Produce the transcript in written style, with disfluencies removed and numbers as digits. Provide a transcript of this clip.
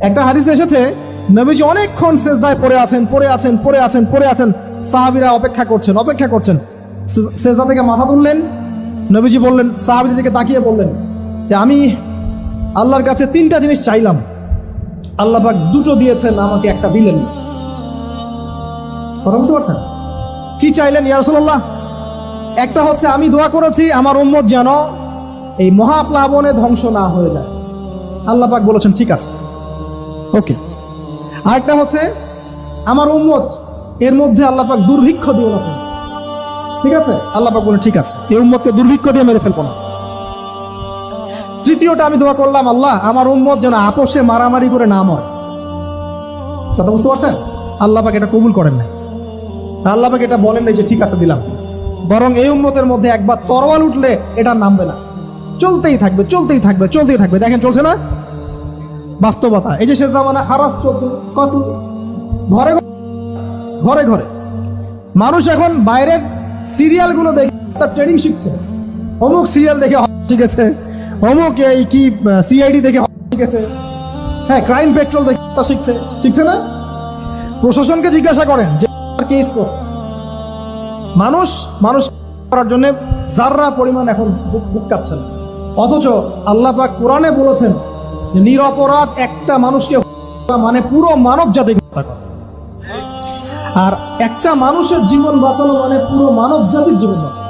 একটা হাদিসে এসেছে নবীজি অনেকক্ষণ সেজদায় পড়ে আছেন। সাহাবীরা অপেক্ষা করছেন। সেজদা থেকে মাথা তুললেন, নবীজি বললেন, সাহাবীদের দিকে তাকিয়ে বললেন যে আমি আল্লাহর কাছে 3টা জিনিস চাইলাম, আল্লাহ পাক 2টো দিয়েছেন, আমাকে একটা দিলেন না। কথা বুঝতে পারছেন? কি চাইলেন ইয়া রাসূলুল্লাহ? একটা হচ্ছে আমি দোয়া করেছি আমার উম্মত যেন এই মহাপ্লাবনে ধ্বংস না হয়ে যায়। আল্লাহ পাক বলেছেন ঠিক আছে, ওকে। আরেকটা হচ্ছে আমার উম্মত এর মধ্যে আল্লাহ পাক দুর্ভিক্ষ দিও না, ঠিক আছে? আল্লাহ পাক বলেন ঠিক আছে, এই উম্মতকে দুর্ভিক্ষ দিয়ে মেরে ফেলবো না। তৃতীয়টা আমি দোয়া করলাম, আল্লাহ আমার উম্মত যেন আপোষে মারামারি করে না মরে। কথা বুঝতে পারছেন? আল্লাহ পাক এটা কবুল করেন না। আল্লাহ পাক এটা বলেন নাই যে ঠিক আছে দিলাম, বরং এই উম্মতের মধ্যে একবার তরোয়াল উঠলে এটা নামবে না, চলতেই থাকবে। দেখেন চলছে না বাস্তবতা। এই যে শেষ জামানা হারাস চলছে, কত ঘরে মানুষ এখন বাইরের সিরিয়ালগুলো দেখে তার ট্রেনিং শিখছে। অমুক সিরিয়াল দেখে শিখেছে, অমুক এই কি সিআইডি দেখে শিখেছে, হ্যাঁ ক্রাইম পেট্রোল দেখে শিখছে না? প্রশাসনকে জিজ্ঞাসা করেন যে কেস কর। মানুষ করার জন্য যাররা পরিমাণ এখন বুক কাঁপছে না। অথচ আল্লাহ পাক কোরআনে বলেছেন যে নিরপরাধ একটা মানুষকে মানে পুরো মানব জাতিকে হত্যা করা, আর একটা মানুষের জীবন বাঁচানো মানে পুরো মানব জাতির জীবন বাঁচানো।